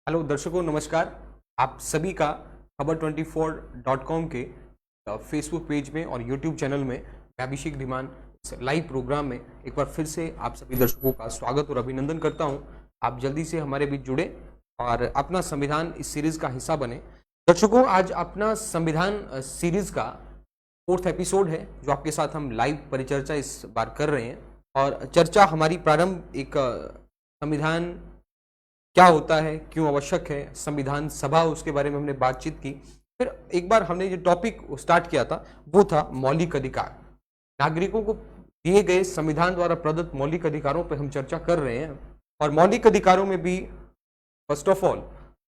Hello दर्शकों, नमस्कार। आप सभी का खबर24.com के फेसबुक पेज में और यूट्यूब चैनल में मैं अभिषेक धीमान इस लाइव प्रोग्राम में एक बार फिर से आप सभी दर्शकों का स्वागत और अभिनंदन करता हूं। आप जल्दी से हमारे बीच जुड़े और अपना संविधान इस सीरीज का हिस्सा बने। दर्शकों, आज अपना संविधान सीरीज का 4th एपिसोड है जो आपके साथ हम लाइव परिचर्चा इस बार कर रहे हैं। और चर्चा हमारी प्रारंभ एक संविधान क्या होता है, क्यों आवश्यक है, संविधान सभा, उसके बारे में हमने बातचीत की। फिर एक बार हमने जो टॉपिक स्टार्ट किया था वो था मौलिक अधिकार। नागरिकों को दिए गए संविधान द्वारा प्रदत्त मौलिक अधिकारों पर हम चर्चा कर रहे हैं। और मौलिक अधिकारों में भी फर्स्ट ऑफ ऑल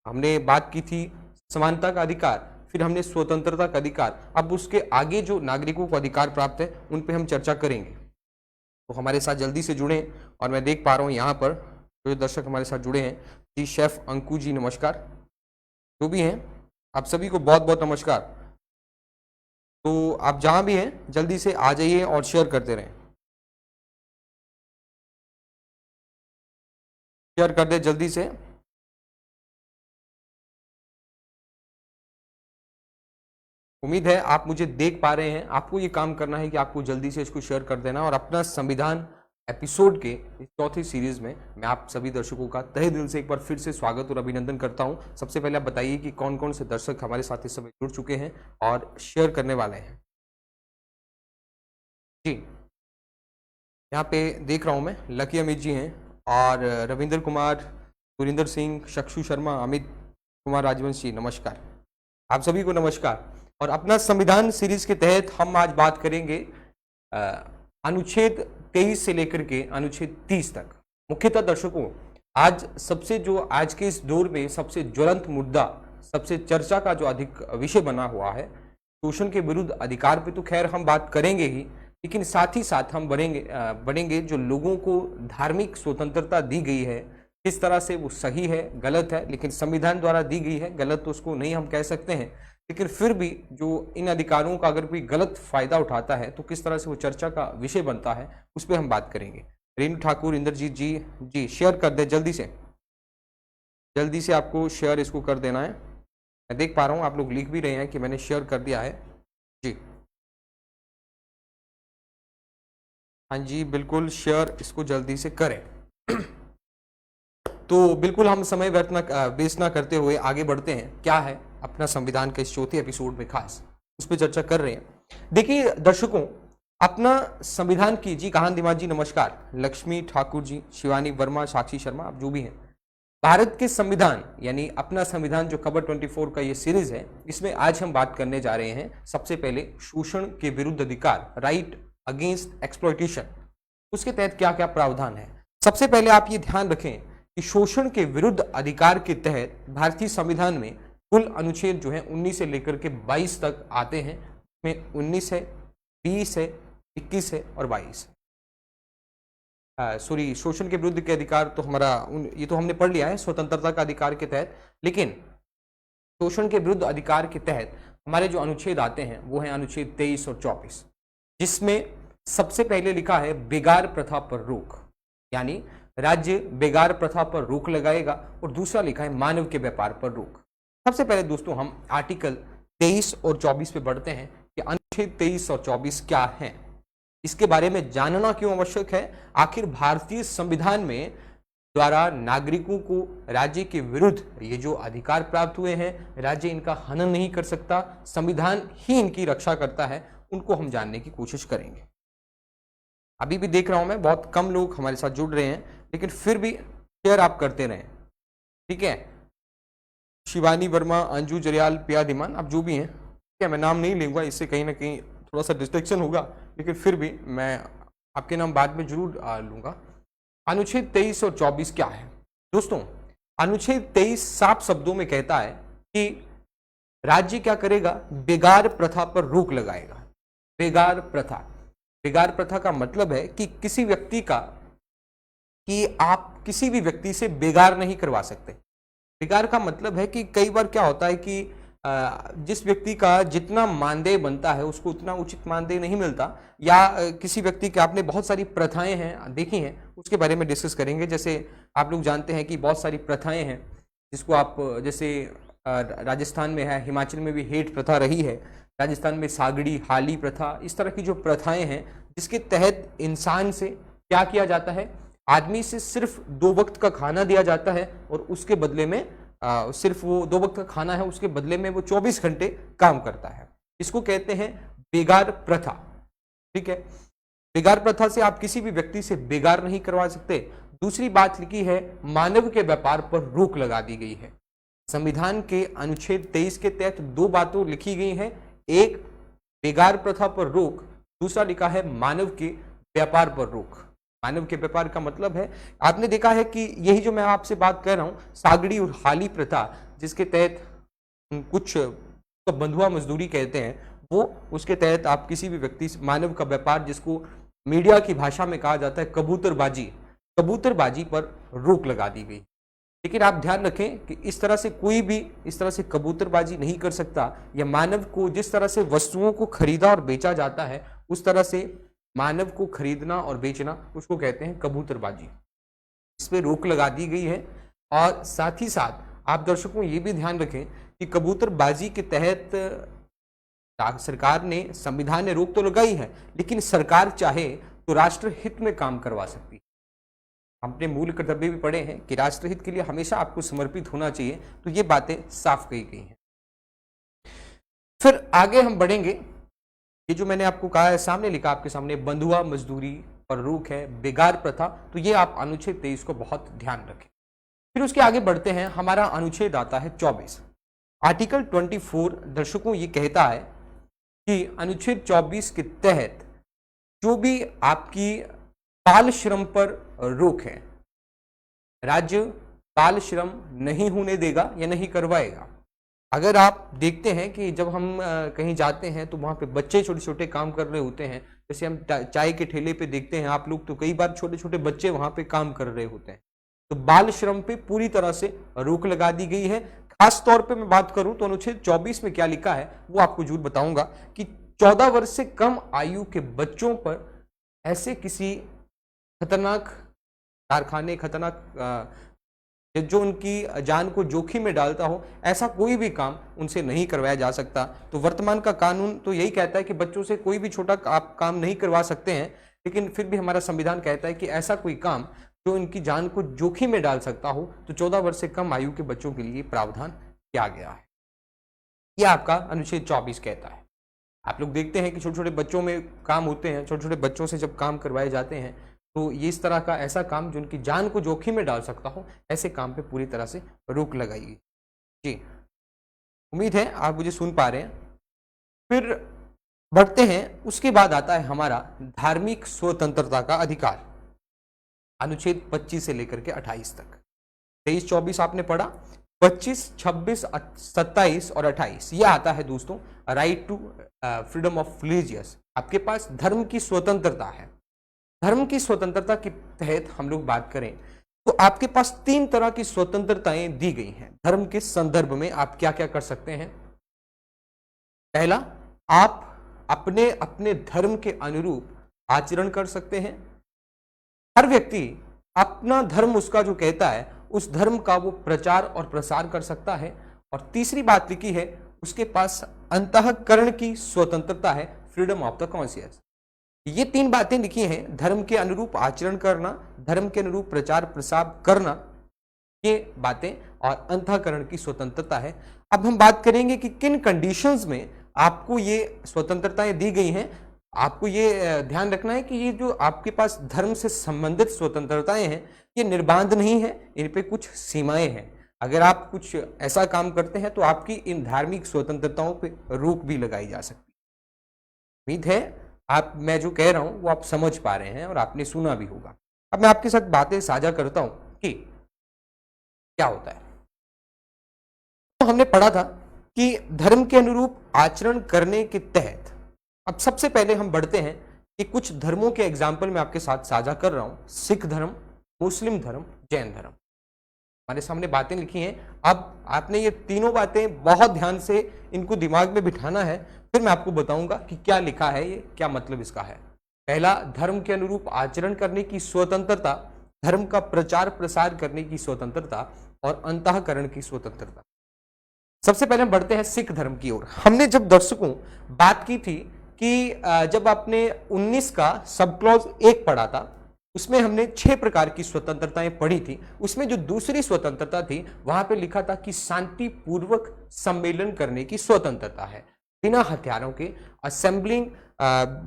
हमने बात की थी समानता का अधिकार, फिर हमने स्वतंत्रता का अधिकार। अब उसके आगे जो नागरिकों को अधिकार प्राप्त है उन पे हम चर्चा करेंगे। तो हमारे साथ जल्दी से जुड़े। और मैं देख पा रहा हूँ यहाँ पर जो दर्शक हमारे साथ जुड़े हैं जी, शेफ अंकु जी नमस्कार, जो भी हैं आप सभी को बहुत बहुत नमस्कार। तो आप जहां भी हैं जल्दी से आ जाइए और शेयर करते रहें, शेयर कर दे जल्दी से। उम्मीद है आप मुझे देख पा रहे हैं। आपको ये काम करना है कि आपको जल्दी से इसको शेयर कर देना और अपना संविधान एपिसोड के इस 4थी सीरीज में मैं आप सभी दर्शकों का तहे दिल से एक बार फिर से स्वागत और अभिनंदन करता हूं। सबसे पहले आप बताइए कि कौन कौन से दर्शक हमारे साथ इस समय जुड़ चुके हैं और शेयर करने वाले हैं जी। यहाँ पे देख रहा हूं मैं लकी अमित जी हैं और रविंद्र कुमार, सुरिंदर सिंह, चक्षु शर्मा, अमित कुमार राजवंशी, नमस्कार। आप सभी को नमस्कार। और अपना संविधान सीरीज के तहत हम आज बात करेंगे अनुच्छेद 23 से लेकर के अनुच्छेद 30 तक। मुख्यतः दर्शकों, आज सबसे जो आज के इस दौर में सबसे ज्वलंत मुद्दा, सबसे चर्चा का जो अधिक विषय बना हुआ है, शोषण के विरुद्ध अधिकार पे तो खैर हम बात करेंगे ही, लेकिन साथ ही साथ हम बढ़ेंगे जो लोगों को धार्मिक स्वतंत्रता दी गई है, किस तरह से वो सही है, गलत है, लेकिन संविधान द्वारा दी गई है, गलत तो उसको नहीं हम कह सकते हैं, लेकिन फिर भी जो इन अधिकारों का अगर कोई गलत फायदा उठाता है तो किस तरह से वो चर्चा का विषय बनता है, उस पर हम बात करेंगे। रेणु ठाकुर, इंद्रजीत जी, जी शेयर कर दे जल्दी से आपको शेयर इसको कर देना है। मैं देख पा रहा हूँ आप लोग लिख भी रहे हैं कि मैंने शेयर कर दिया है जी। हाँ जी, बिल्कुल शेयर इसको जल्दी से करें। तो बिल्कुल हम समय वेस्ट ना करते हुए आगे बढ़ते हैं। क्या है अपना संविधान के इस 4थे एपिसोड में खास उस पर चर्चा कर रहे हैं। देखिए दर्शकों, अपना संविधान की जी, कहान दिमाग जी नमस्कार, लक्ष्मी ठाकुर जी, शिवानी वर्मा, साक्षी शर्मा, आप जो भी हैं। भारत के संविधान यानी अपना संविधान जो खबर 24 का ये सीरीज है, इसमें आज हम बात करने जा रहे हैं सबसे पहले शोषण के विरुद्ध अधिकार, राइट अगेंस्ट एक्सप्लॉयटेशन, उसके तहत क्या क्या प्रावधान है। सबसे पहले आप ये ध्यान रखें कि शोषण के विरुद्ध अधिकार के तहत भारतीय संविधान में कुल अनुच्छेद जो है 19 से लेकर के 22 तक आते हैं। इसमें 19 है, 20 है, 21 है और 22 है। सॉरी, शोषण के विरुद्ध के अधिकार तो हमारा ये तो हमने पढ़ लिया है स्वतंत्रता का अधिकार के तहत, लेकिन शोषण के विरुद्ध अधिकार के तहत हमारे जो अनुच्छेद आते हैं वो है अनुच्छेद 23 और 24, जिसमें सबसे पहले लिखा है बेगार प्रथा पर रोक, यानी राज्य बेगार प्रथा पर रोक लगाएगा, और दूसरा लिखा है मानव के व्यापार पर रोक। सबसे पहले दोस्तों हम आर्टिकल 23 और 24 पे बढ़ते हैं कि अनुच्छेद 23 और 24 क्या है, इसके बारे में जानना क्यों आवश्यक है। आखिर भारतीय संविधान में द्वारा नागरिकों को राज्य के विरुद्ध ये जो अधिकार प्राप्त हुए हैं, राज्य इनका हनन नहीं कर सकता, संविधान ही इनकी रक्षा करता है, उनको हम जानने की कोशिश करेंगे। अभी भी देख रहा हूं मैं बहुत कम लोग हमारे साथ जुड़ रहे हैं, लेकिन फिर भी शेयर आप करते रहें, ठीक है। शिवानी वर्मा, अंजू जरियाल, पिया धीमान, आप जो भी हैं, ठीक है। मैं नाम नहीं लूंगा, इससे कहीं ना कहीं थोड़ा सा डिस्ट्रैक्शन होगा, लेकिन फिर भी मैं आपके नाम बाद में जरूर लूंगा। अनुच्छेद 23 और 24 क्या है दोस्तों? अनुच्छेद 23 साफ शब्दों में कहता है कि राज्य क्या करेगा, बेगार प्रथा पर रोक लगाएगा। बेगार प्रथा, बेगार प्रथा का मतलब है कि किसी व्यक्ति का, कि आप किसी भी व्यक्ति से बेगार नहीं करवा सकते। बेगार का मतलब है कि कई बार क्या होता है कि जिस व्यक्ति का जितना मानदेय बनता है उसको उतना उचित मानदेय नहीं मिलता, या किसी व्यक्ति के, आपने बहुत सारी प्रथाएं हैं देखी हैं, उसके बारे में डिस्कस करेंगे। जैसे आप लोग जानते हैं कि बहुत सारी प्रथाएं हैं जिसको आप जैसे राजस्थान में है, हिमाचल में भी हेठ प्रथा रही है, राजस्थान में सागड़ी, हाली प्रथा, इस तरह की जो प्रथाएं हैं जिसके तहत इंसान से क्या किया जाता है, आदमी से सिर्फ 2 वक्त का खाना दिया जाता है और उसके बदले में सिर्फ वो 2 वक्त का खाना है, उसके बदले में वो 24 घंटे काम करता है। इसको कहते हैं बेगार प्रथा। ठीक है, बेगार प्रथा से आप किसी भी व्यक्ति से बेगार नहीं करवा सकते। दूसरी बात लिखी है, मानव के व्यापार पर रोक लगा दी गई है। संविधान के अनुच्छेद 23 के तहत 2 बातें लिखी गई हैं, एक बेगार प्रथा पर रोक, दूसरा लिखा है मानव के व्यापार पर रोक। मानव के व्यापार का मतलब है, आपने देखा है कि यही जो मैं आपसे बात कर रहा हूं, सागड़ी और हाली प्रथा, जिसके तहत कुछ तो बंधुआ मजदूरी कहते हैं, वो उसके तहत आप किसी भी व्यक्ति से मानव का व्यापार, जिसको मीडिया की भाषा में कहा जाता है कबूतरबाजी, कबूतरबाजी पर रोक लगा दी गई। लेकिन आप ध्यान रखें कि इस तरह से कोई भी इस तरह से कबूतरबाजी नहीं कर सकता, या मानव को जिस तरह से वस्तुओं को खरीदा और बेचा जाता है उस तरह से मानव को खरीदना और बेचना, उसको कहते हैं कबूतरबाजी। इस पे रोक लगा दी गई है। और साथ ही साथ आप दर्शकों ये भी ध्यान रखें कि कबूतरबाजी के तहत सरकार ने, संविधान ने रोक तो लगाई है, लेकिन सरकार चाहे तो राष्ट्रहित में काम करवा सकती है। अपने मूल कर्तव्य भी पढ़े हैं कि राष्ट्रहित के लिए हमेशा आपको समर्पित होना चाहिए, तो ये बातें साफ कही गई हैं। फिर आगे हम बढ़ेंगे। ये जो मैंने आपको कहा है, सामने लिखा आपके सामने, बंधुआ मजदूरी पर रोक है, बेगार प्रथा, तो ये आप अनुच्छेद 23 को बहुत ध्यान रखें। फिर उसके आगे बढ़ते हैं, हमारा अनुच्छेद आता है 24। आर्टिकल 24 दर्शकों ये कहता है कि अनुच्छेद 24 के तहत जो भी आपकी बाल श्रम पर रोक है, राज्य बाल श्रम नहीं होने देगा या नहीं करवाएगा। अगर आप देखते हैं कि जब हम कहीं जाते हैं तो वहां पे बच्चे छोटे छोटे काम कर रहे होते हैं, जैसे हम चाय के ठेले पे देखते हैं आप लोग, तो कई बार छोटे छोटे बच्चे वहां पे काम कर रहे होते हैं। तो बाल श्रम पे पूरी तरह से रोक लगा दी गई है। खास तौर पे मैं बात करूं तो अनुच्छेद 24 में क्या लिखा है वो आपको जरूर बताऊंगा कि 14 वर्ष से कम आयु के बच्चों पर ऐसे किसी खतरनाक कारखाने, खतरनाक जो उनकी जान को जोखिम में डालता हो, ऐसा कोई भी काम उनसे नहीं करवाया जा सकता। तो वर्तमान का कानून तो यही कहता है कि बच्चों से कोई भी छोटा आप काम नहीं करवा सकते हैं, लेकिन फिर भी हमारा संविधान कहता है कि ऐसा कोई काम जो उनकी जान को जोखिम में डाल सकता हो, तो 14 वर्ष से कम आयु के बच्चों के लिए प्रावधान किया गया है। यह आपका अनुच्छेद 24 कहता है। आप लोग देखते हैं कि छोटे छोटे बच्चों में काम होते हैं, छोटे छोटे बच्चों से जब काम करवाए जाते हैं, तो ये इस तरह का ऐसा काम जो उनकी जान को जोखिम में डाल सकता हो, ऐसे काम पे पूरी तरह से रोक लगाई गई। जी, उम्मीद है आप मुझे सुन पा रहे हैं। फिर बढ़ते हैं, उसके बाद आता है हमारा धार्मिक स्वतंत्रता का अधिकार, अनुच्छेद 25 से लेकर के 28 तक। 23-24 आपने पढ़ा, 25, 26, 27 और 28 ये आता है दोस्तों right to freedom of religious. आपके पास धर्म की स्वतंत्रता है। धर्म की स्वतंत्रता के तहत हम लोग बात करें तो आपके पास 3 तरह की स्वतंत्रताएं दी गई हैं। धर्म के संदर्भ में आप क्या क्या कर सकते हैं? पहला, आप अपने अपने धर्म के अनुरूप आचरण कर सकते हैं। हर व्यक्ति अपना धर्म उसका जो कहता है उस धर्म का वो प्रचार और प्रसार कर सकता है। और तीसरी बात लिखी है, उसके पास अंतःकरण की स्वतंत्रता है, फ्रीडम ऑफ द कॉन्शियस। ये 3 बातें लिखी हैं, धर्म के अनुरूप आचरण करना, धर्म के अनुरूप प्रचार प्रसार करना, ये बातें, और अंतःकरण की स्वतंत्रता है। अब हम बात करेंगे कि किन कंडीशंस में आपको ये स्वतंत्रताएं दी गई हैं। आपको ये ध्यान रखना है कि ये जो आपके पास धर्म से संबंधित स्वतंत्रताएं हैं, ये निर्बाध नहीं है, इन पे कुछ सीमाएं हैं। अगर आप कुछ ऐसा काम करते हैं तो आपकी इन धार्मिक स्वतंत्रताओं पे रोक भी लगाई जा सकती है। उम्मीद है आप, मैं जो कह रहा हूं वो आप समझ पा रहे हैं और आपने सुना भी होगा। अब मैं आपके साथ बातें साझा करता हूं कि क्या होता है। तो हमने पढ़ा था कि धर्म के अनुरूप आचरण करने के तहत, अब सबसे पहले हम बढ़ते हैं कि कुछ धर्मों के एग्जाम्पल मैं आपके साथ साझा कर रहा हूं। सिख धर्म, मुस्लिम धर्म, जैन धर्म, हमारे सामने बातें लिखी हैं। अब आपने ये तीनों बातें बहुत ध्यान से इनको दिमाग में बिठाना है, फिर मैं आपको बताऊंगा कि क्या लिखा है, ये क्या मतलब इसका है। पहला, धर्म के अनुरूप आचरण करने की स्वतंत्रता धर्म का प्रचार प्रसार करने की स्वतंत्रता और अंतःकरण की स्वतंत्रता। सबसे पहले हम बढ़ते हैं सिख धर्म की ओर। हमने जब दर्शकों बात की थी कि जब आपने 19 का सब क्लॉज 1 पढ़ा था, उसमें हमने 6 प्रकार की स्वतंत्रताएं पढ़ी थी। उसमें जो दूसरी स्वतंत्रता थी वहां पे लिखा था कि शांतिपूर्वक सम्मेलन करने की स्वतंत्रता है, बिना हथियारों के, assembling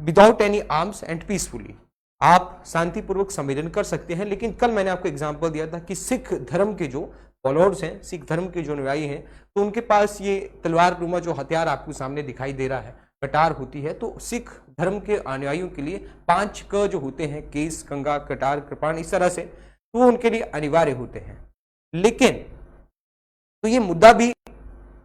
without any arms and peacefully. आप शांतिपूर्वक सम्मेलन कर सकते हैं। लेकिन कल मैंने आपको एग्जांपल दिया था कि सिख धर्म के जो फॉलोअर्स हैं, सिख धर्म के जो अनुयायी हैं, तो उनके पास ये तलवार नुमा जो हथियार आपको सामने दिखाई दे रहा है, कटार होती है। तो सिख धर्म के अनुयायियों के लिए 5 क जो होते हैं, केस, कंगा, कटार, कृपाण, इस तरह से, तो उनके लिए अनिवार्य होते हैं। लेकिन तो ये मुद्दा भी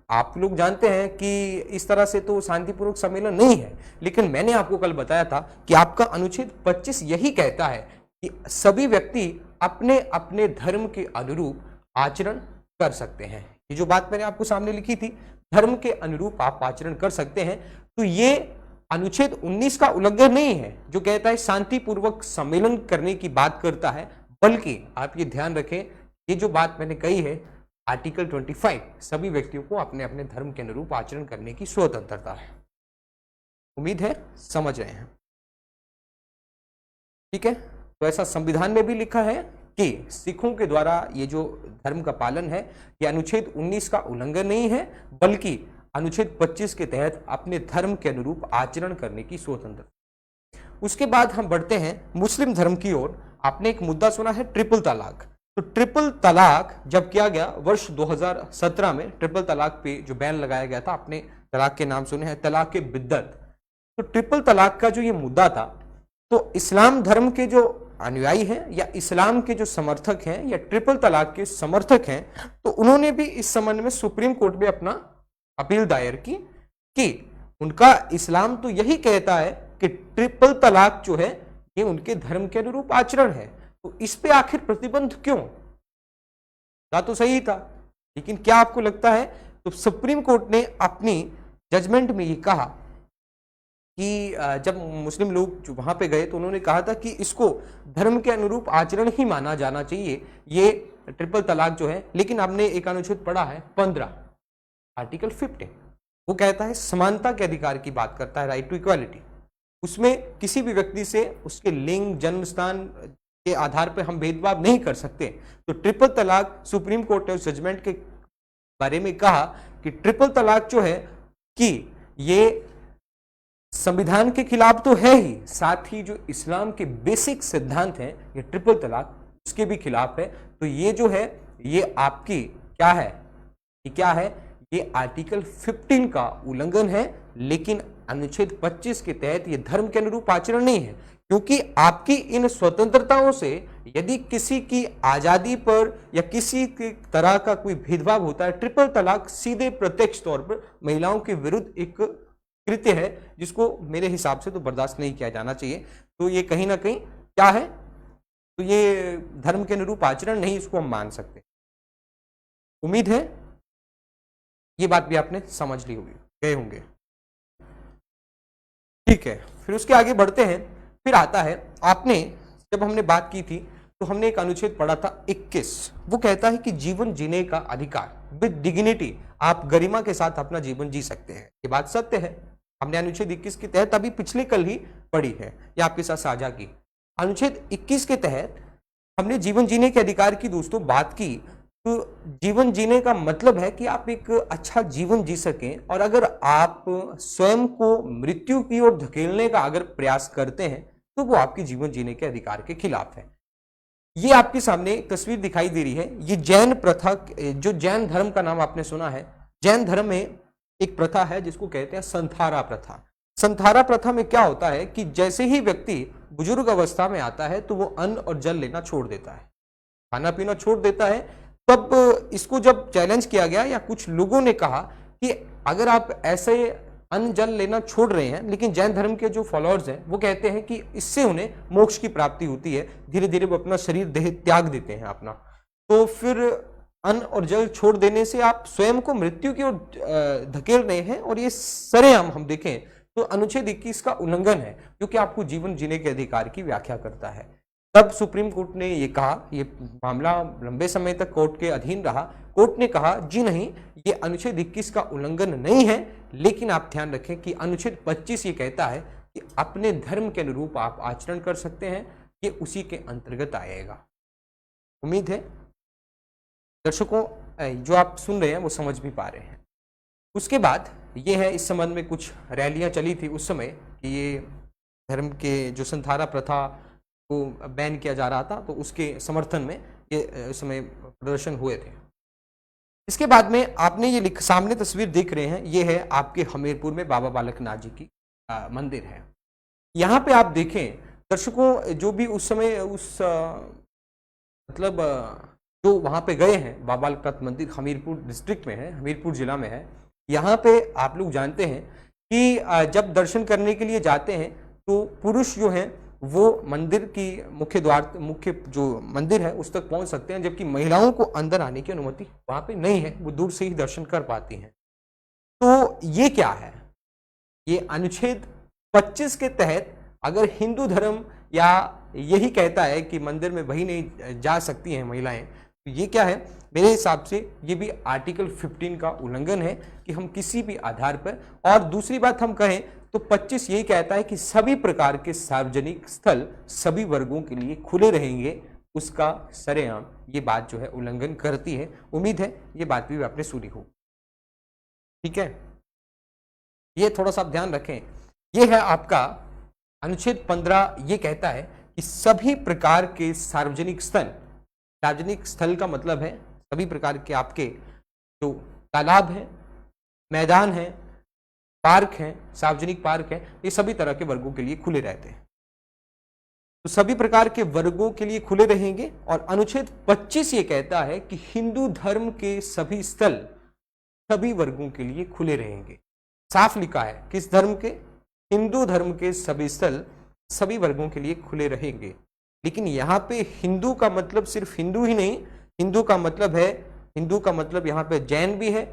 आप लोग जानते हैं कि इस तरह से तो शांतिपूर्वक सम्मेलन नहीं है। लेकिन मैंने आपको कल बताया था कि आपका अनुच्छेद 25 यही कहता है कि सभी व्यक्ति अपने अपने धर्म के अनुरूप आचरण कर सकते हैं। ये जो बात मैंने आपको सामने लिखी थी, धर्म के अनुरूप आप आचरण कर सकते हैं, तो ये अनुच्छेद 19 का उल्लंघन नहीं है जो कहता है शांतिपूर्वक सम्मेलन करने की बात करता है। बल्कि आप ये ध्यान रखें, ये जो बात मैंने कही है, आर्टिकल 25 सभी व्यक्तियों को अपने अपने धर्म के अनुरूप आचरण करने की स्वतंत्रता है। उम्मीद है समझ रहे हैं। ठीक है, तो ऐसा संविधान में भी लिखा है कि सिखों के द्वारा ये जो धर्म का पालन है, ये अनुच्छेद 19 का उल्लंघन नहीं है, बल्कि अनुच्छेद 25 के तहत अपने धर्म के अनुरूप आचरण करने की स्वतंत्रता। उसके बाद हम बढ़ते हैं मुस्लिम धर्म की ओर। आपने एक मुद्दा सुना है ट्रिपल तलाक। तो ट्रिपल तलाक जब किया गया वर्ष 2017 में, ट्रिपल तलाक पे जो बैन लगाया गया था, आपने तलाक के नाम सुने हैं, तलाक के बिद्दत। तो ट्रिपल तलाक का जो ये मुद्दा था, तो इस्लाम धर्म के जो अनुयायी हैं या इस्लाम के जो समर्थक हैं या ट्रिपल तलाक के समर्थक हैं, तो उन्होंने भी इस संबंध में सुप्रीम कोर्ट में अपना अपील दायर की कि उनका इस्लाम तो यही कहता है कि ट्रिपल तलाक जो है ये उनके धर्म के अनुरूप आचरण है, तो इस पे आखिर प्रतिबंध क्यों? तो सही था, लेकिन क्या आपको लगता है, तो सुप्रीम कोर्ट ने अपनी जजमेंट में ये कहा कि जब मुस्लिम लोग जो वहां पे गए तो उन्होंने कहा था कि इसको धर्म के अनुरूप आचरण ही माना जाना चाहिए, ये ट्रिपल तलाक जो है। लेकिन आपने एक अनुच्छेद पढ़ा है 15, आर्टिकल 15, वो कहता है समानता के अधिकार की बात करता है, राइट टू इक्वालिटी। उसमें किसी भी व्यक्ति से उसके लिंग, जन्म स्थान के आधार पर हम भेदभाव नहीं कर सकते। तो ट्रिपल तलाक, सुप्रीम कोर्ट ने उस जजमेंट के बारे में कहा कि ट्रिपल तलाक जो है कि ये संविधान के खिलाफ तो है ही, साथ ही जो इस्लाम के बेसिक सिद्धांत हैं, ये ट्रिपल तलाक उसके भी खिलाफ है। तो ये जो है ये आपकी क्या है, ये क्या है, ये आर्टिकल 15 का उल्लंघन है। लेकिन अनुच्छेद 25 के तहत ये धर्म के अनुरूप आचरण नहीं है, क्योंकि आपकी इन स्वतंत्रताओं से यदि किसी की आजादी पर या किसी की तरह का कोई भेदभाव होता है, ट्रिपल तलाक सीधे प्रत्यक्ष तौर पर महिलाओं के विरुद्ध एक कृत्य है, जिसको मेरे हिसाब से तो बर्दाश्त नहीं किया जाना चाहिए। तो ये कहीं ना कहीं क्या है, तो ये धर्म के अनुरूप आचरण नहीं, इसको हम मान सकते। उम्मीद है ये बात भी आपने समझ ली होगी, गए होंगे। ठीक है, फिर उसके आगे बढ़ते हैं। फिर आता है, आपने जब हमने बात की थी तो हमने एक अनुच्छेद पढ़ा था 21, वो कहता है कि जीवन जीने का अधिकार विद डिग्निटी, आप गरिमा के साथ अपना जीवन जी सकते हैं। ये बात सत्य है, हमने अनुच्छेद 21 के तहत अभी पिछले कल ही पढ़ी है या आपके साथ साझा की। अनुच्छेद 21 के तहत हमने जीवन जीने के अधिकार की दोस्तों बात की। तो जीवन जीने का मतलब है कि आप एक अच्छा जीवन जी सकें, और अगर आप स्वयं को मृत्यु की ओर धकेलने का अगर प्रयास करते हैं तो वो आपके जीवन जीने के अधिकार के खिलाफ है। ये आपके सामने एक तस्वीर दिखाई दे रही है, ये जैन प्रथा, जो जैन धर्म का नाम आपने सुना है, जैन धर्म में एक प्रथा है जिसको कहते हैं संथारा प्रथा। संथारा प्रथा में क्या होता है कि जैसे ही व्यक्ति बुजुर्ग अवस्था में आता है तो वो अन्न और जल लेना छोड़ देता है, खाना पीना छोड़ देता है। तब इसको जब चैलेंज किया गया या कुछ लोगों ने कहा कि अगर आप ऐसे अन्न जल लेना छोड़ रहे हैं, लेकिन जैन धर्म के जो फॉलोअर्स हैं वो कहते हैं कि इससे उन्हें मोक्ष की प्राप्ति होती है, धीरे धीरे वो अपना शरीर देह त्याग देते हैं अपना, तो फिर अन्न और जल छोड़ देने से आप स्वयं को मृत्यु की ओर धकेल रहे हैं। और ये सरेआम हम देखें तो अनुच्छेद 21 का उल्लंघन है, क्योंकि आपको जीवन जीने के अधिकार की व्याख्या करता है। तब सुप्रीम कोर्ट ने ये कहा, ये मामला लंबे समय तक कोर्ट के अधीन रहा। कोर्ट ने कहा जी नहीं, ये अनुच्छेद 21 का उल्लंघन नहीं है, लेकिन आप ध्यान रखें कि अनुच्छेद 25 ये कहता है कि अपने धर्म के अनुरूप आप आचरण कर सकते हैं, ये उसी के अंतर्गत आएगा। उम्मीद है दर्शकों जो आप सुन रहे हैं वो समझ भी पा रहे हैं। उसके बाद ये है, इस संबंध में कुछ रैलियां चली थी उस समय कि ये धर्म के जो संथारा प्रथा को बैन किया जा रहा था, तो उसके समर्थन में ये उस समय प्रदर्शन हुए थे। इसके बाद में आपने ये सामने तस्वीर देख रहे हैं, ये है आपके हमीरपुर में बाबा बालकनाथ जी की मंदिर है। यहाँ पे आप देखें दर्शकों, जो भी उस समय उस मतलब जो वहाँ पे गए हैं, बाबा बालकनाथ मंदिर हमीरपुर डिस्ट्रिक्ट में है, हमीरपुर जिला में है। यहाँ पे आप लोग जानते हैं कि जब दर्शन करने के लिए जाते हैं तो पुरुष जो हैं वो मंदिर की मुख्य द्वार, मुख्य जो मंदिर है उस तक पहुंच सकते हैं, जबकि महिलाओं को अंदर आने की अनुमति वहां पे नहीं है, वो दूर से ही दर्शन कर पाती हैं। तो ये क्या है, ये अनुच्छेद 25 के तहत अगर हिंदू धर्म या यही कहता है कि मंदिर में वही नहीं जा सकती हैं महिलाएं, तो ये क्या है, मेरे हिसाब से ये भी आर्टिकल 15 का उल्लंघन है कि हम किसी भी आधार पर। और दूसरी बात हम कहें तो 25 यही कहता है कि सभी प्रकार के सार्वजनिक स्थल सभी वर्गों के लिए खुले रहेंगे, उसका सरेआम ये बात जो है उल्लंघन करती है। उम्मीद है ये बात भी आपने सुनी हो, ठीक है। ये थोड़ा सा आप ध्यान रखें। ये है आपका अनुच्छेद 15, ये कहता है कि सभी प्रकार के सार्वजनिक स्थल, सार्वजनिक स्थल का मतलब है सभी प्रकार के आपके जो तालाब हैं, मैदान हैं, पार्क हैं, सार्वजनिक पार्क हैं, ये सभी तरह के वर्गों के लिए खुले रहते हैं। तो सभी प्रकार के वर्गों के लिए खुले रहेंगे। और अनुच्छेद 25 ये कहता है कि हिंदू धर्म के सभी स्थल सभी वर्गों के लिए खुले रहेंगे। साफ लिखा है किस धर्म के, हिंदू धर्म के सभी स्थल सभी वर्गों के लिए खुले रहेंगे। लेकिन यहाँ पे हिंदू का मतलब सिर्फ हिंदू ही नहीं, हिंदू का मतलब है, हिंदू का मतलब यहाँ पे जैन भी है,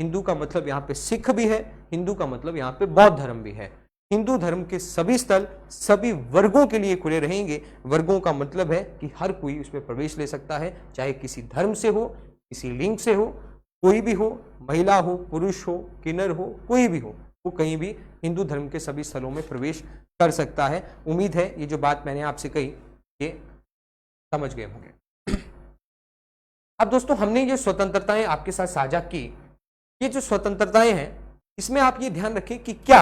हिंदू का मतलब यहाँ पे सिख भी है, हिंदू का मतलब यहाँ पे बौद्ध धर्म भी है। हिंदू धर्म के सभी स्थल सभी वर्गों के लिए खुले रहेंगे। वर्गों का मतलब है कि हर कोई उसमें प्रवेश ले सकता है, चाहे किसी धर्म से हो, किसी लिंग से हो, कोई भी हो, महिला हो, पुरुष हो, किन्नर हो, कोई भी हो, वो कहीं भी हिंदू धर्म के सभी स्थलों में प्रवेश कर सकता है। उम्मीद है ये जो बात मैंने आपसे कही ये समझ गए होंगे। अब दोस्तों हमने ये स्वतंत्रताएं आपके साथ साझा की। ये जो स्वतंत्रताएं हैं इसमें आप ये ध्यान रखें कि क्या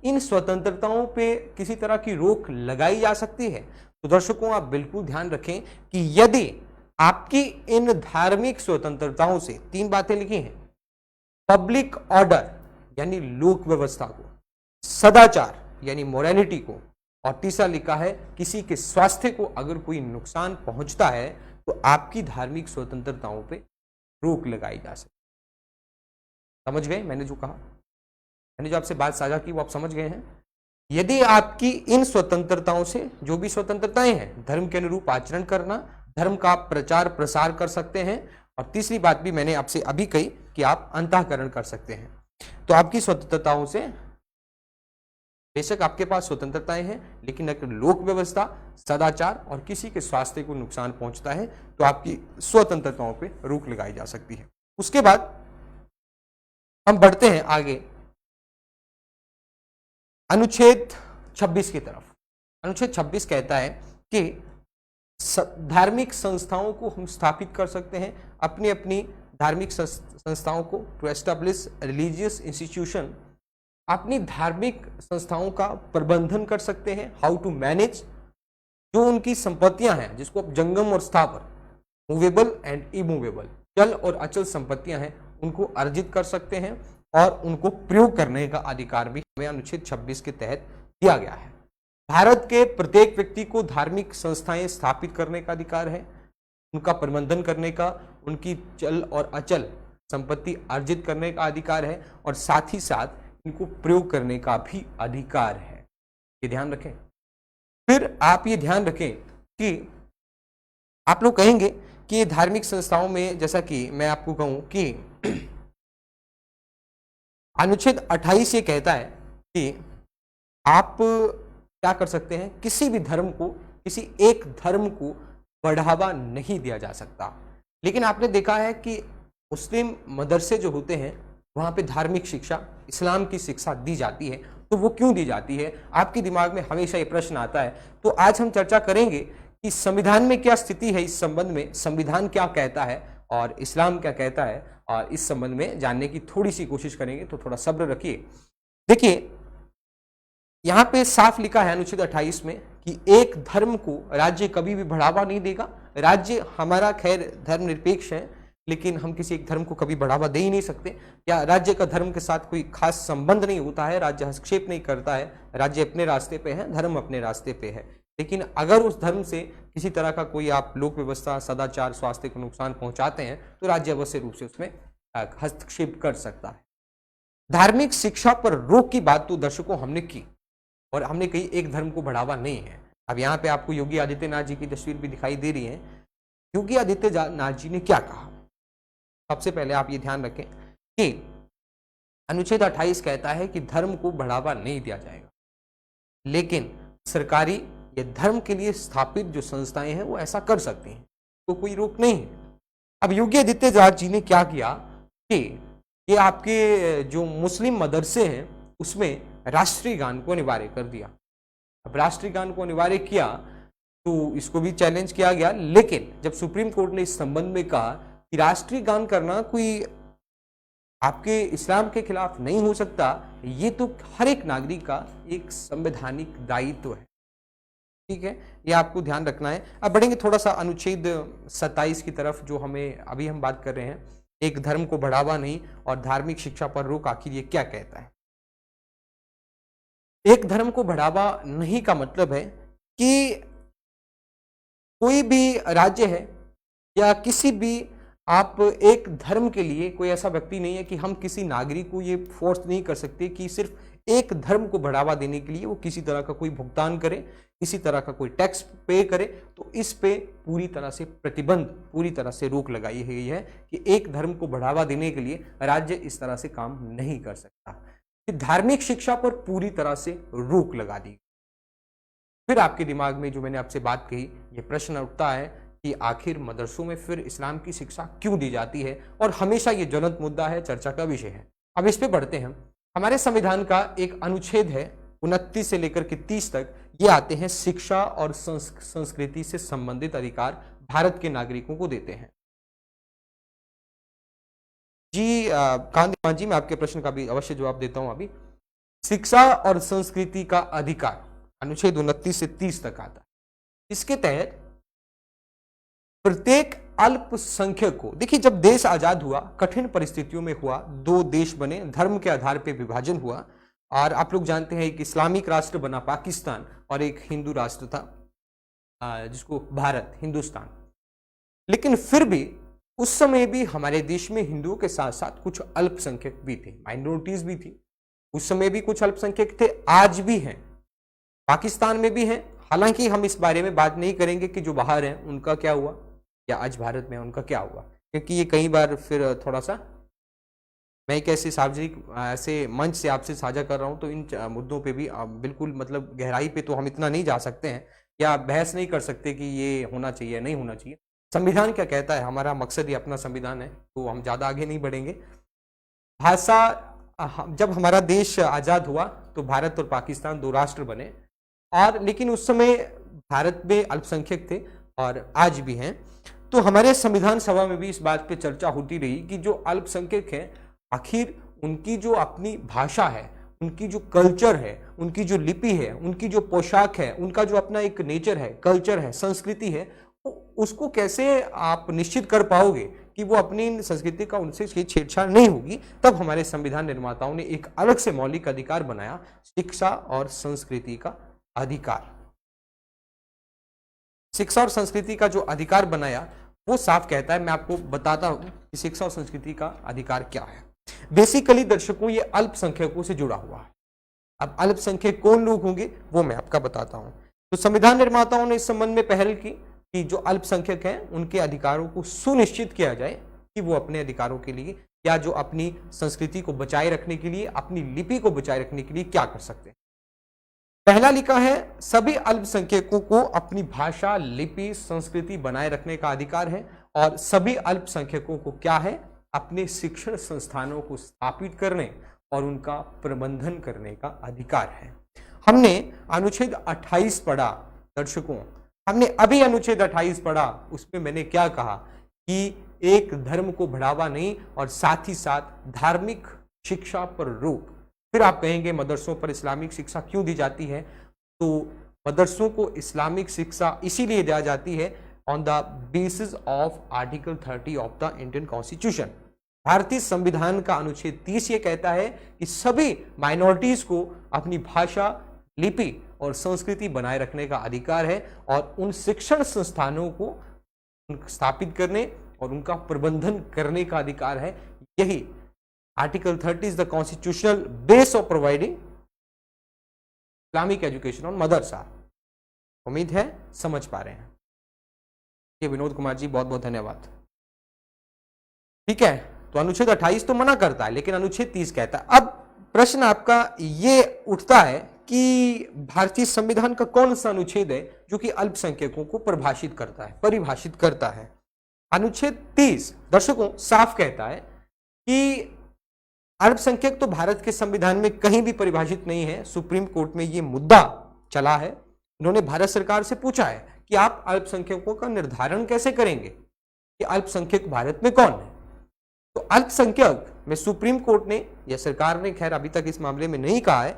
इन स्वतंत्रताओं पे किसी तरह की रोक लगाई जा सकती है। तो दर्शकों आप बिल्कुल ध्यान रखें कि यदि आपकी इन धार्मिक स्वतंत्रताओं से, 3 बातें लिखी हैं, पब्लिक ऑर्डर यानी लोक व्यवस्था को, सदाचार यानी मोरालिटी को, और तीसरा लिखा है किसी के स्वास्थ्य को अगर कोई नुकसान पहुंचता है तो आपकी धार्मिक स्वतंत्रताओं पे रोक लगाई जा सकती है। समझ गए मैंने जो कहा, मैंने जो आपसे बात साझा की वो आप समझ गए हैं। यदि आपकी इन स्वतंत्रताओं से, जो भी स्वतंत्रताएं हैं, धर्म के अनुरूप आचरण करना, धर्म का प्रचार प्रसार कर सकते हैं, और तीसरी बात भी मैंने आपसे अभी कही कि आप अंतःकरण कर सकते हैं। तो आपकी स्वतंत्रताओं से, बेशक आपके पास स्वतंत्रताएं हैं, लेकिन अगर लोक व्यवस्था, सदाचार और किसी के स्वास्थ्य को नुकसान पहुंचता है तो आपकी स्वतंत्रताओं पे रोक लगाई जा सकती है। उसके बाद हम बढ़ते हैं आगे अनुच्छेद 26 की तरफ। अनुच्छेद 26 कहता है कि धार्मिक संस्थाओं को हम स्थापित कर सकते हैं, अपनी अपनी धार्मिक संस्थाओं को, टू एस्टैब्लिश रिलीजियस इंस्टीट्यूशन, अपनी धार्मिक संस्थाओं का प्रबंधन कर सकते हैं। हाउ टू मैनेज, जो उनकी संपत्तियां हैं, जिसको आप जंगम और स्थावर, मूवेबल एंड इमूवेबल, चल और अचल संपत्तियां हैं, उनको अर्जित कर सकते हैं और उनको प्रयोग करने का अधिकार भी हमें अनुच्छेद 26 के तहत दिया गया है। भारत के प्रत्येक व्यक्ति को धार्मिक संस्थाएं स्थापित करने का अधिकार है, उनका प्रबंधन करने का, उनकी चल और अचल संपत्ति अर्जित करने का अधिकार है, और साथ ही साथ इनको प्रयोग करने का भी अधिकार है। ये ध्यान रखें। फिर आप ये ध्यान रखें कि आप लोग कहेंगे कि ये धार्मिक संस्थाओं में, जैसा कि मैं आपको कहूं कि अनुच्छेद 28 ये कहता है कि आप क्या कर सकते हैं, किसी भी धर्म को किसी एक धर्म को बढ़ावा नहीं दिया जा सकता। लेकिन आपने देखा है कि मुस्लिम मदरसे जो होते हैं वहाँ पे धार्मिक शिक्षा, इस्लाम की शिक्षा दी जाती है। तो वो क्यों दी जाती है? आपके दिमाग में हमेशा ये प्रश्न आता है। तो आज हम चर्चा करेंगे कि संविधान में क्या स्थिति है इस संबंध में, संविधान क्या कहता है और इस्लाम क्या कहता है, और इस संबंध में जानने की थोड़ी सी कोशिश करेंगे। तो थोड़ा सब्र रखिए। देखिए, यहाँ पे साफ लिखा है अनुच्छेद 28 में कि एक धर्म को राज्य कभी भी बढ़ावा नहीं देगा। राज्य हमारा खैर धर्मनिरपेक्ष है, लेकिन हम किसी एक धर्म को कभी बढ़ावा दे ही नहीं सकते, या राज्य का धर्म के साथ कोई खास संबंध नहीं होता है, राज्य हस्तक्षेप नहीं करता है। राज्य अपने रास्ते पे है, धर्म अपने रास्ते पे है। लेकिन अगर उस धर्म से किसी तरह का कोई आप लोक व्यवस्था, सदाचार, स्वास्थ्य को नुकसान पहुंचाते हैं तो राज्य अवश्य रूप से उसमें हस्तक्षेप कर सकता है। धार्मिक शिक्षा पर रोक की बात तो दर्शकों हमने की, और हमने कही एक धर्म को बढ़ावा नहीं है। अब यहाँ पे आपको योगी आदित्यनाथ जी की तस्वीर भी दिखाई दे रही है। योगी आदित्यनाथ जी ने क्या कहा? सबसे पहले आप ये ध्यान रखें कि अनुच्छेद 28 कहता है कि धर्म को बढ़ावा नहीं दिया जाएगा, लेकिन सरकारी या धर्म के लिए स्थापित जो संस्थाएं हैं वो ऐसा कर सकती हैं, तो कोई रोक नहीं है। अब योगी आदित्यनाथ जी ने क्या किया कि ये आपके जो मुस्लिम मदरसे हैं उसमें राष्ट्रीय गान को अनिवार्य कर दिया। अब राष्ट्रीय गान को अनिवार्य किया तो इसको भी चैलेंज किया गया, लेकिन जब सुप्रीम कोर्ट ने इस संबंध में कहा कि राष्ट्रीय गान करना कोई आपके इस्लाम के खिलाफ नहीं हो सकता, ये तो हर एक नागरिक का एक संवैधानिक दायित्व है। ठीक है, ये आपको ध्यान रखना है। अब बढ़ेंगे थोड़ा सा अनुच्छेद 27 की तरफ, जो हमें अभी हम बात कर रहे हैं, एक धर्म को बढ़ावा नहीं और धार्मिक शिक्षा पर रोक। आखिर ये क्या कहता है? एक धर्म को बढ़ावा नहीं का मतलब है कि कोई भी राज्य है या किसी भी आप एक धर्म के लिए कोई ऐसा व्यक्ति नहीं है कि हम किसी नागरिक को ये फोर्स नहीं कर सकते कि सिर्फ एक धर्म को बढ़ावा देने के लिए वो किसी तरह का कोई भुगतान करे, किसी तरह का कोई टैक्स पे करे। तो इस पे पूरी तरह से प्रतिबंध, पूरी तरह से रोक लगाई गई है कि एक धर्म को बढ़ावा देने के लिए राज्य इस तरह से काम नहीं कर सकता। धार्मिक शिक्षा पर पूरी तरह से रोक लगा दी। फिर आपके दिमाग में जो मैंने आपसे बात कही, ये प्रश्न उठता है कि आखिर मदरसों में फिर इस्लाम की शिक्षा क्यों दी जाती है, और हमेशा ये ज्वलंत मुद्दा है, चर्चा का विषय है। अब इस पे बढ़ते हैं। हमारे संविधान का एक अनुच्छेद है 29 से लेकर के 30 तक, ये आते हैं शिक्षा और संस्कृति से संबंधित अधिकार भारत के नागरिकों को देते हैं। जी कांतिमान जी, मैं आपके प्रश्न का भी अवश्य जवाब देता हूं। अभी शिक्षा और संस्कृति का अधिकार अनुच्छेद 29 से 30 तक आता है। इसके तहत प्रत्येक अल्पसंख्यक को, देखिए जब देश आजाद हुआ, कठिन परिस्थितियों में हुआ, दो देश बने, धर्म के आधार पर विभाजन हुआ, और आप लोग जानते हैं एक इस्लामिक राष्ट्र बना पाकिस्तान और एक हिंदू राष्ट्र था जिसको भारत, हिंदुस्तान। लेकिन फिर भी उस समय भी हमारे देश में हिंदुओं के साथ साथ कुछ अल्पसंख्यक भी थे, माइनॉरिटीज भी थी। उस समय भी कुछ अल्पसंख्यक थे, आज भी हैं, पाकिस्तान में भी हैं। हालांकि हम इस बारे में बात नहीं करेंगे कि जो बाहर हैं उनका क्या हुआ, या आज भारत में उनका क्या हुआ, क्योंकि ये कई बार फिर थोड़ा सा मैं एक ऐसे सार्वजनिक ऐसे मंच से आपसे साझा कर रहा हूं, तो इन मुद्दों पे भी बिल्कुल मतलब गहराई पे तो हम इतना नहीं जा सकते हैं, या बहस नहीं कर सकते कि ये होना चाहिए नहीं होना चाहिए। संविधान क्या कहता है, हमारा मकसद ही अपना संविधान है, तो हम ज़्यादा आगे नहीं बढ़ेंगे। भाषा, जब हमारा देश आज़ाद हुआ तो भारत और पाकिस्तान दो राष्ट्र बने, और लेकिन उस समय भारत में अल्पसंख्यक थे और आज भी हैं। तो हमारे संविधान सभा में भी इस बात पे चर्चा होती रही कि जो अल्पसंख्यक हैं, आखिर उनकी जो अपनी भाषा है, उनकी जो कल्चर है, उनकी जो लिपि है, उनकी जो पोशाक है, उनका जो अपना एक नेचर है, कल्चर है, संस्कृति है, उसको कैसे आप निश्चित कर पाओगे कि वो अपनी संस्कृति का उनसे छेड़छाड़ नहीं होगी। तब हमारे संविधान निर्माताओं ने एक अलग से मौलिक अधिकार बनाया, शिक्षा और संस्कृति का अधिकार। शिक्षा और संस्कृति का जो अधिकार बनाया वो साफ कहता है, मैं आपको बताता हूं कि शिक्षा और संस्कृति का अधिकार क्या है। बेसिकली दर्शकों, ये अल्पसंख्यकों से जुड़ा हुआ है। अब अल्पसंख्यक कौन लोग होंगे वो मैं आपका बताता हूं। तो संविधान निर्माताओं ने इस संबंध में पहल की कि जो अल्पसंख्यक हैं उनके अधिकारों को सुनिश्चित किया जाए कि वो अपने अधिकारों के लिए, या जो अपनी संस्कृति को बचाए रखने के लिए, अपनी लिपि को बचाए रखने के लिए क्या कर सकते हैं। पहला लिखा है सभी अल्पसंख्यकों को अपनी भाषा, लिपि, संस्कृति बनाए रखने का अधिकार है। और सभी अल्पसंख्यकों को क्या है, अपने शिक्षण संस्थानों को स्थापित करने और उनका प्रबंधन करने का अधिकार है। हमने अनुच्छेद 28 पढ़ा दर्शकों, हमने अभी अनुच्छेद 28 पढ़ा, उसमें मैंने क्या कहा कि एक धर्म को बढ़ावा नहीं और साथ ही साथ धार्मिक शिक्षा पर रोक। फिर आप कहेंगे मदरसों पर इस्लामिक शिक्षा क्यों दी जाती है, तो मदरसों को इस्लामिक शिक्षा इसीलिए दी जाती है on the basis of article 30 of the Indian constitution. भारतीय संविधान का अनुच्छेद 30 ये कहता है कि सभी माइनॉरिटीज को अपनी भाषा, लिपि और संस्कृति बनाए रखने का अधिकार है और उन शिक्षण संस्थानों को स्थापित करने और उनका प्रबंधन करने का अधिकार है। यही article 30 is the constitutional base of providing Islamic education on madrasa. उम्मीद है समझ पा रहे हैं। ये विनोद कुमार जी बहुत बहुत धन्यवाद। ठीक है, तो अनुच्छेद 28 तो मना करता है, लेकिन अनुच्छेद 30 कहता है। अब प्रश्न आपका ये उठता है कि भारतीय संविधान का कौन सा अनुच्छेद है जो कि अल्पसंख्यकों को परिभाषित करता है। अनुच्छेद 30 दर्शकों साफ कहता है कि अल्पसंख्यक तो भारत के संविधान में कहीं भी परिभाषित नहीं है। सुप्रीम कोर्ट में ये मुद्दा चला है, उन्होंने भारत सरकार से पूछा है कि आप अल्पसंख्यकों का निर्धारण कैसे करेंगे कि अल्पसंख्यक भारत में कौन है। तो अल्पसंख्यक में सुप्रीम कोर्ट ने या सरकार ने खैर अभी तक इस मामले में नहीं कहा है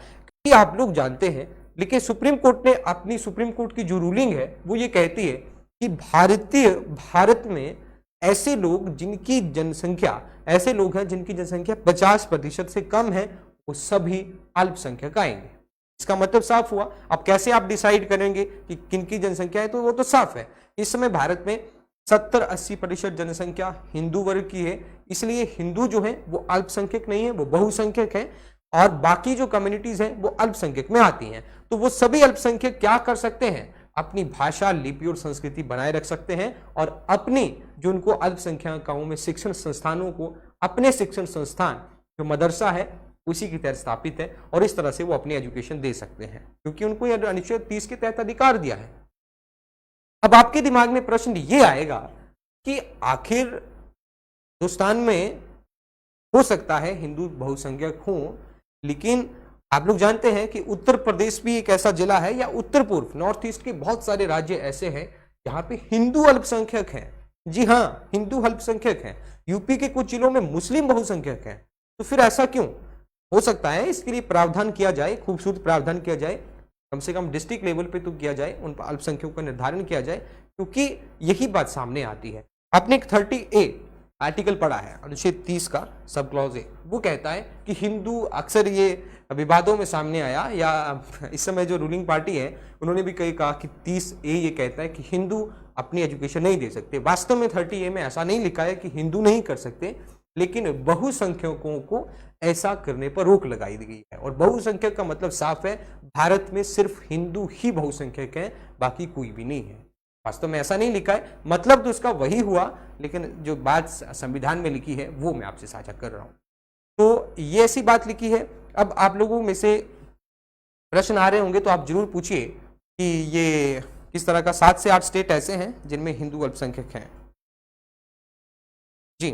कि आप लोग जानते हैं, लेकिन सुप्रीम कोर्ट ने अपनी सुप्रीम कोर्ट की जो रूलिंग है वो ये कहती है कि भारत में ऐसे लोग जिनकी जनसंख्या, ऐसे लोग हैं जिनकी जनसंख्या 50% से कम है, वो सभी अल्पसंख्यक आएंगे। इसका मतलब साफ हुआ। अब कैसे आप डिसाइड करेंगे कि किनकी जनसंख्या है, तो वो तो साफ है। इस समय भारत में 70-80% जनसंख्या हिंदू वर्ग की है, इसलिए हिंदू जो है वो अल्पसंख्यक नहीं है, वो बहुसंख्यक है और बाकी जो कम्युनिटीज हैं वो अल्पसंख्यक में आती हैं। तो वो सभी अल्पसंख्यक क्या कर सकते हैं, अपनी भाषा, लिपि और संस्कृति बनाए रख सकते हैं और अपनी जो उनको अल्पसंख्यकों में शिक्षण संस्थानों को, अपने शिक्षण संस्थान जो मदरसा है उसी के तहत स्थापित है और इस तरह से वो अपनी एजुकेशन दे सकते हैं, क्योंकि उनको यह अनुच्छेद 30 के तहत अधिकार दिया है। अब आपके दिमाग में प्रश्न ये आएगा कि आखिर हिंदुस्तान में हो सकता है हिंदू बहुसंख्यक हो, लेकिन आप लोग जानते हैं कि उत्तर प्रदेश भी एक ऐसा जिला है या उत्तर पूर्व नॉर्थ ईस्ट के बहुत सारे राज्य ऐसे हैं जहां पे हिंदू अल्पसंख्यक हैं। जी हाँ, हिंदू अल्पसंख्यक हैं। यूपी के कुछ जिलों में मुस्लिम बहुसंख्यक हैं। तो फिर ऐसा क्यों हो सकता है? इसके लिए प्रावधान किया जाए, खूबसूरत प्रावधान किया जाए, कम से कम डिस्ट्रिक्ट लेवल पे तो किया जाए, उन अल्पसंख्यकों का निर्धारण किया जाए, क्योंकि यही बात सामने आती है। आपने एक 30A आर्टिकल पढ़ा है, अनुच्छेद 30 का सब क्लॉज ए, वो कहता है कि हिंदू, अक्सर ये विवादों में सामने आया या इस समय जो रूलिंग पार्टी है उन्होंने भी कई कहा कि 30A ये कहता है कि हिंदू अपनी एजुकेशन नहीं दे सकते। वास्तव में 30A में ऐसा नहीं लिखा है कि हिंदू नहीं कर सकते, लेकिन बहुसंख्यकों को ऐसा करने पर रोक लगाई गई है। और बहुसंख्यक का मतलब साफ है, भारत में सिर्फ हिंदू ही बहुसंख्यक हैं, बाकी कोई भी नहीं है। वास्तव में ऐसा नहीं लिखा है, मतलब तो इसका वही हुआ, लेकिन जो बात संविधान में लिखी है वो मैं आपसे साझा कर रहा हूं। तो ये ऐसी बात लिखी है। अब आप लोगों में से प्रश्न आ रहे होंगे तो आप जरूर पूछिए कि ये किस तरह का। 7 से 8 स्टेट ऐसे हैं जिनमें हिंदू अल्पसंख्यक हैं। जी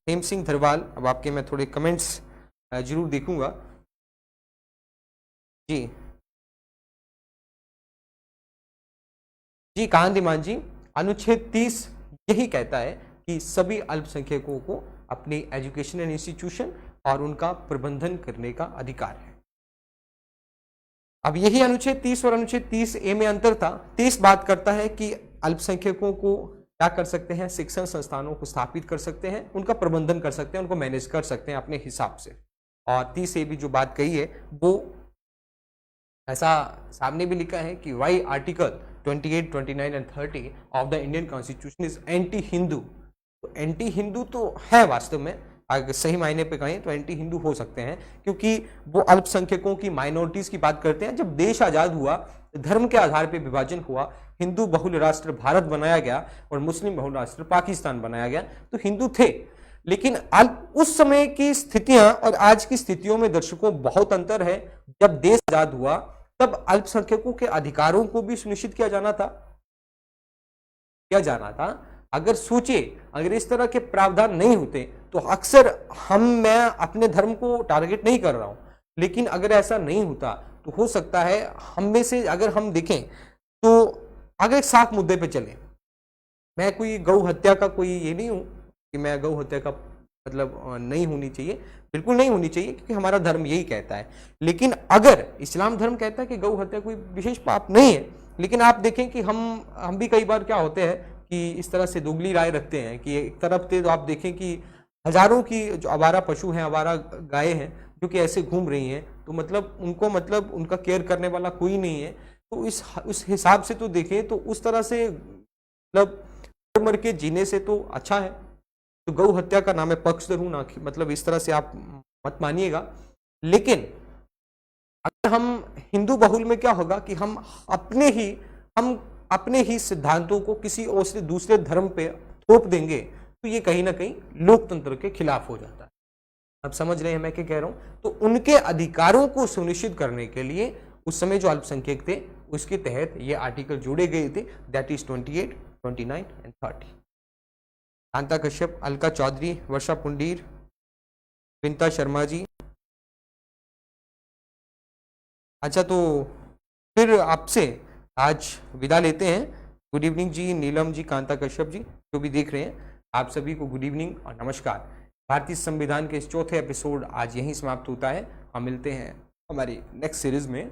हेम सिंह धरवाल, अब आपके मैं थोड़े कमेंट्स जरूर देखूंगा। जी जी कांतिमान जी, अनुच्छेद 30 यही कहता है कि सभी अल्पसंख्यकों को अपनी एजुकेशनल इंस्टीट्यूशन और उनका प्रबंधन करने का अधिकार है। अब यही अनुच्छेद 30 और अनुच्छेद 30A में अंतर था। 30 बात करता है कि अल्पसंख्यकों को क्या कर सकते हैं, शिक्षण संस्थानों को स्थापित कर सकते हैं, उनका प्रबंधन कर सकते हैं, उनको मैनेज कर सकते हैं अपने हिसाब से। और 30A भी जो बात कही है वो ऐसा सामने भी लिखा है कि why article 28, 29 and 30 of the Indian constitution is anti Hindu. तो एंटी हिंदू तो है, वास्तव में अगर सही मायने पे कहें तो एंटी हिंदू हो सकते हैं, क्योंकि वो अल्पसंख्यकों की, माइनॉरिटीज की बात करते हैं। जब देश आजाद हुआ, धर्म के आधार पर विभाजन हुआ, हिंदू बहुल राष्ट्र भारत बनाया गया और मुस्लिम बहुल राष्ट्र पाकिस्तान बनाया गया, तो हिंदू थे। लेकिन उस समय की स्थितियां और आज की स्थितियों में दर्शकों बहुत अंतर है। जब देश आजाद हुआ तब अल्पसंख्यकों के अधिकारों को भी सुनिश्चित किया जाना था। अगर सोचे, अगर इस तरह के प्रावधान नहीं होते तो अक्सर मैं अपने धर्म को टारगेट नहीं कर रहा हूं, लेकिन अगर ऐसा नहीं होता तो हो सकता है हम में से अगर हम देखें तो अगर एक साफ मुद्दे पे चले, मैं कोई गौ हत्या का कोई ये नहीं हूं कि मैं गौ हत्या का मतलब नहीं होनी चाहिए, बिल्कुल नहीं होनी चाहिए, क्योंकि हमारा धर्म यही कहता है। लेकिन अगर इस्लाम धर्म कहता है कि गौ हत्या कोई विशेष पाप नहीं है, लेकिन आप देखें कि हम भी कई बार क्या होते हैं कि इस तरह से दोगली राय रखते हैं कि एक तरफ से तो आप देखें कि हजारों की जो आवारा पशु हैं, आवारा गायें हैं जो कि ऐसे घूम रही हैं, तो मतलब उनका केयर करने वाला कोई नहीं है। तो उस हिसाब से तो देखें तो उस तरह से मतलब मर के जीने से तो अच्छा है। तो गौ हत्या का नाम है पक्षधर हूं ना, मतलब इस तरह से आप मत मानिएगा। लेकिन अगर हम हिंदू बहुल में क्या होगा कि हम अपने ही सिद्धांतों को किसी और से दूसरे धर्म पे थोप देंगे, तो ये कहीं ना कहीं लोकतंत्र के खिलाफ हो जाता है। आप समझ रहे हैं मैं क्या कह रहा हूं? तो उनके अधिकारों को सुनिश्चित करने के लिए उस समय जो अल्पसंख्यक थे उसके तहत ये आर्टिकल जोड़े गए थे, that is 28, 29 and 30। Kanta Kashyap, Alka Chaudhary, Varsha Pundir, Vinta Sharma ji. अच्छा, तो फिर आपसे आज विदा लेते हैं। गुड इवनिंग जी, नीलम जी, कांता कश्यप जी, जो भी देख रहे हैं आप सभी को गुड इवनिंग और नमस्कार। भारतीय संविधान के इस चौथे एपिसोड आज यहीं समाप्त होता है। हम मिलते हैं हमारी नेक्स्ट सीरीज में,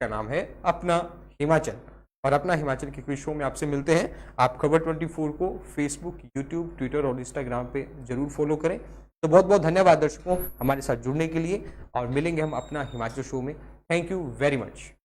का नाम है अपना हिमाचल, और अपना हिमाचल के क्विज शो में आपसे मिलते हैं। आप खबर 24 को फेसबुक, यूट्यूब, ट्विटर और इंस्टाग्राम पे जरूर फॉलो करें। तो बहुत बहुत धन्यवाद दर्शकों हमारे साथ जुड़ने के लिए, और मिलेंगे हम अपना हिमाचल शो में। Thank you very much.